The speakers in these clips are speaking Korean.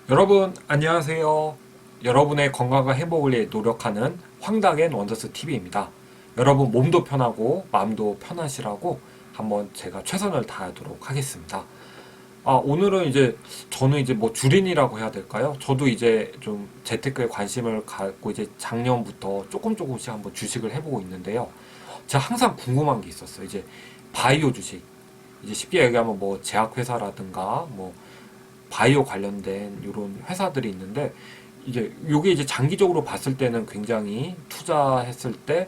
여러분 안녕하세요. 여러분의 건강과 행복을 위해 노력하는 황당한 원더스 TV입니다. 여러분 몸도 편하고 마음도 편하시라고 한번 제가 최선을 다하도록 하겠습니다. 오늘은 이제 저는 이제 뭐 주린이라고 해야 될까요? 저도 이제 좀 재테크에 관심을 갖고 이제 작년부터 조금씩 한번 주식을 해보고 있는데요. 제가 항상 궁금한 게 있었어요. 이제 바이오 주식. 이제 쉽게 얘기하면 뭐 제약회사라든가 뭐 바이오 관련된 이런 회사들이 있는데 이게 요게 이제 장기적으로 봤을 때는 굉장히 투자했을 때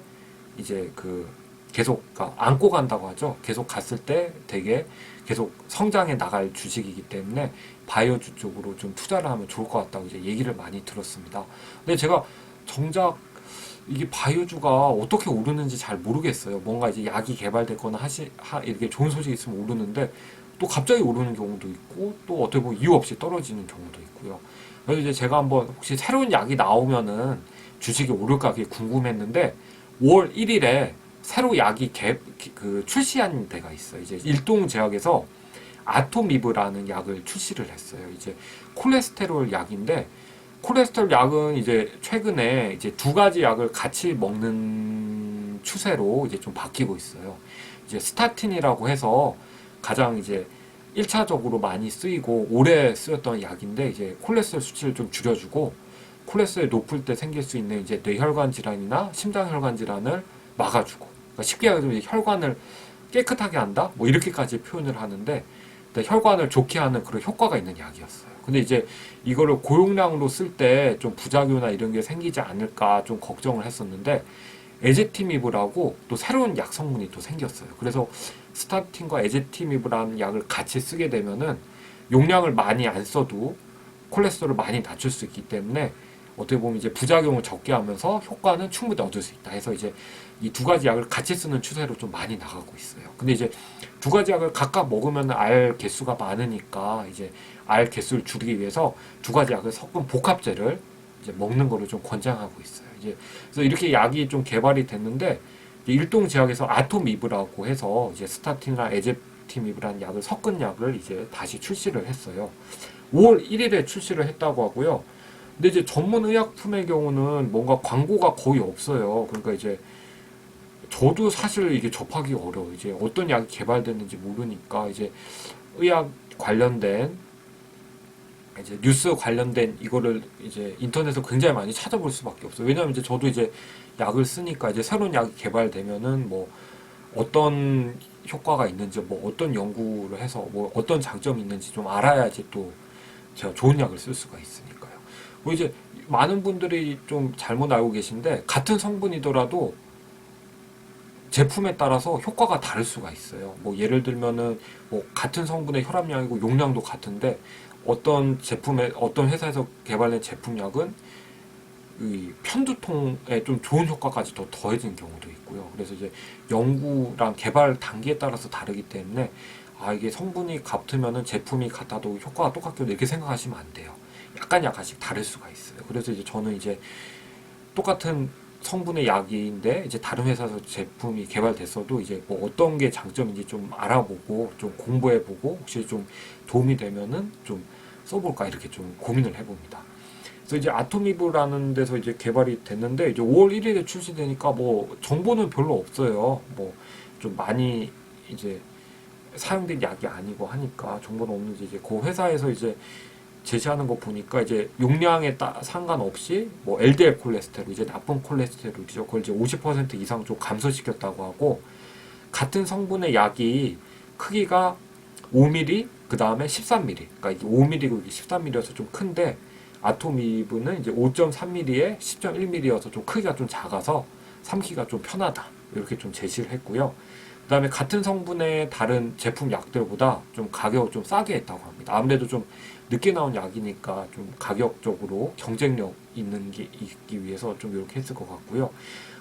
이제 그 계속 그러니까 안고 간다고 하죠. 계속 갔을 때 되게 계속 성장해 나갈 주식이기 때문에 바이오주 쪽으로 좀 투자를 하면 좋을 것 같다고 이제 얘기를 많이 들었습니다. 근데 제가 정작 이게 바이오주가 어떻게 오르는지 잘 모르겠어요. 뭔가 이제 약이 개발됐거나 이렇게 좋은 소식이 있으면 오르는데 또 갑자기 오르는 경우도 있고 또 어떻게 보면 이유 없이 떨어지는 경우도 있고요. 그래서 이제 제가 한번 혹시 새로운 약이 나오면은 주식이 오를까 그게 궁금했는데 5월 1일에 새로 약이 출시한 데가 있어요. 이제 일동제약에서 아토미브라는 약을 출시를 했어요. 이제 콜레스테롤 약인데 콜레스테롤 약은 이제 최근에 이제 두 가지 약을 같이 먹는 추세로 이제 좀 바뀌고 있어요. 이제 스타틴이라고 해서 가장 이제 1차적으로 많이 쓰이고 오래 쓰였던 약인데 이제 콜레스테롤 수치를 좀 줄여주고 콜레스테롤이 높을 때 생길 수 있는 이제 뇌혈관 질환이나 심장혈관 질환을 막아주고 그러니까 쉽게 얘기하면 혈관을 깨끗하게 한다? 뭐 이렇게까지 표현을 하는데 혈관을 좋게 하는 그런 효과가 있는 약이었어요. 근데 이제 이거를 고용량으로 쓸 때 좀 부작용이나 이런 게 생기지 않을까 좀 걱정을 했었는데 에제티미브라고 또 새로운 약 성분이 또 생겼어요. 그래서 스타틴과 에제티미브라는 약을 같이 쓰게 되면은 용량을 많이 안 써도 콜레스테롤을 많이 낮출 수 있기 때문에 어떻게 보면 이제 부작용을 적게 하면서 효과는 충분히 얻을 수 있다 해서 이제 이 두 가지 약을 같이 쓰는 추세로 좀 많이 나가고 있어요. 근데 이제 두 가지 약을 각각 먹으면 알 개수가 많으니까 이제 알 개수를 줄이기 위해서 두 가지 약을 섞은 복합제를 이제 먹는 거를 좀 권장하고 있어요. 이제 그래서 이렇게 약이 좀 개발이 됐는데 일동제약에서 아토미브라고 해서 이제 스타틴이나 에제티미브라는 약을 섞은 약을 이제 다시 출시를 했어요. 5월 1일에 출시를 했다고 하고요. 근데 이제 전문 의약품의 경우는 뭔가 광고가 거의 없어요. 그러니까 이제 저도 사실 이게 접하기 어려워요. 이제 어떤 약이 개발됐는지 모르니까 이제 의학 관련된 이제 뉴스 관련된 이거를 이제 인터넷에서 굉장히 많이 찾아볼 수밖에 없어요. 왜냐하면 이제 저도 이제 약을 쓰니까 이제 새로운 약이 개발되면은 뭐 어떤 효과가 있는지 뭐 어떤 연구를 해서 뭐 어떤 장점이 있는지 좀 알아야지 또 제가 좋은 약을 쓸 수가 있으니까요. 뭐 이제 많은 분들이 좀 잘못 알고 계신데 같은 성분이더라도 제품에 따라서 효과가 다를 수가 있어요. 뭐 예를 들면은 뭐 같은 성분의 혈압량이고 용량도 같은데 어떤 제품에 어떤 회사에서 개발된 제품약은 이 편두통에 좀 좋은 효과까지 더 더해진 경우도 있고요. 그래서 이제 연구랑 개발 단계에 따라서 다르기 때문에 이게 성분이 같으면은 제품이 같아도 효과가 똑같게 이렇게 생각하시면 안 돼요. 약간씩 다를 수가 있어요. 그래서 이제 저는 이제 똑같은 성분의 약인데 이제 다른 회사에서 제품이 개발됐어도 이제 뭐 어떤 게 장점인지 좀 알아보고 좀 공부해보고 혹시 좀 도움이 되면은 좀 써볼까 이렇게 좀 고민을 해봅니다. 그래서 이제 아토미브라는 데서 이제 개발이 됐는데 이제 5월 1일에 출시되니까 뭐 정보는 별로 없어요. 뭐 좀 많이 이제 사용된 약이 아니고 하니까 정보는 없는지 이제 그 회사에서 이제 제시하는 거 보니까 이제 용량에 상관없이 뭐 LDL 콜레스테롤 이제 나쁜 콜레스테롤이죠. 그걸 이제 50% 이상 좀 감소시켰다고 하고 같은 성분의 약이 크기가 5mm 그 다음에 13mm 그러니까 이게 5mm고 이게 13mm여서 좀 큰데 아토미브는 이제 5.3mm에 10.1mm여서 좀 크기가 좀 작아서 삼기가 좀 편하다 이렇게 좀 제시를 했고요. 그 다음에 같은 성분의 다른 제품 약들보다 좀 가격을 좀 싸게 했다고 합니다. 아무래도 좀 늦게 나온 약이니까 좀 가격적으로 경쟁력 있는 게 있기 위해서 좀 이렇게 했을 것 같고요.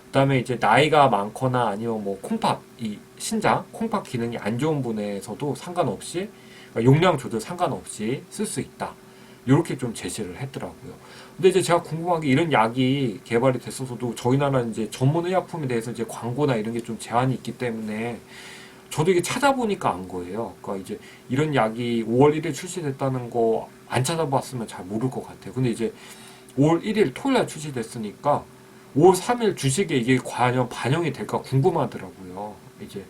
그 다음에 이제 나이가 많거나 아니면 뭐 콩팥, 이 신장, 콩팥 기능이 안 좋은 분에서도 상관없이 그러니까 용량 조절 상관없이 쓸 수 있다. 이렇게 좀 제시를 했더라고요. 근데 이제 제가 궁금한 게 이런 약이 개발이 됐어서도 저희 나라는 이제 전문 의약품에 대해서 이제 광고나 이런 게 좀 제한이 있기 때문에 저도 이게 찾아보니까 안 거예요. 그러니까 이제 이런 약이 5월 1일 출시됐다는 거 안 찾아봤으면 잘 모를 것 같아요. 근데 이제 5월 1일 토요일 날 출시됐으니까 5월 3일 주식에 이게 과연 반영이 될까 궁금하더라고요. 이제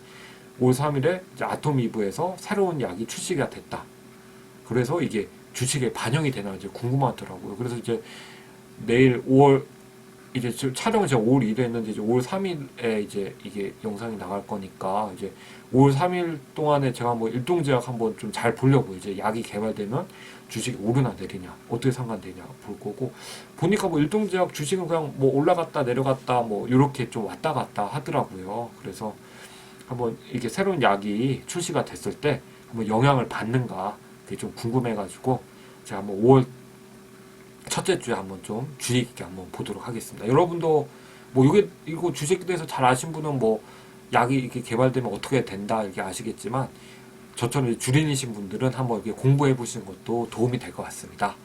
5월 3일에 이제 아토미브에서 새로운 약이 출시가 됐다. 그래서 이게 주식에 반영이 되나 이제 궁금하더라고요. 그래서 이제 내일 5월 이제 촬영을 제가 5월 2일에 했는데 이제 5월 3일에 이제 이게 영상이 나갈 거니까 이제 5월 3일 동안에 제가 한번 일동제약 한번 좀 잘 보려고 이제 약이 개발되면 주식이 오르나 내리냐 어떻게 상관되냐 볼 거고 보니까 뭐 일동제약 주식은 그냥 뭐 올라갔다 내려갔다 뭐 이렇게 좀 왔다 갔다 하더라고요. 그래서 한번 이게 새로운 약이 출시가 됐을 때 한번 영향을 받는가 그게 좀 궁금해가지고 제가 한번 5월 첫째 주에 한번 좀 주의 깊게 한번 보도록 하겠습니다. 여러분도 뭐 이거 주식에 대해서 잘 아신 분은 뭐 약이 이렇게 개발되면 어떻게 된다 이렇게 아시겠지만 저처럼 주린이신 분들은 한번 이렇게 공부해 보시는 것도 도움이 될 것 같습니다.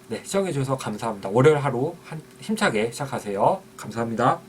네, 시청해 주셔서 감사합니다. 월요일 하루 힘차게 시작하세요. 감사합니다.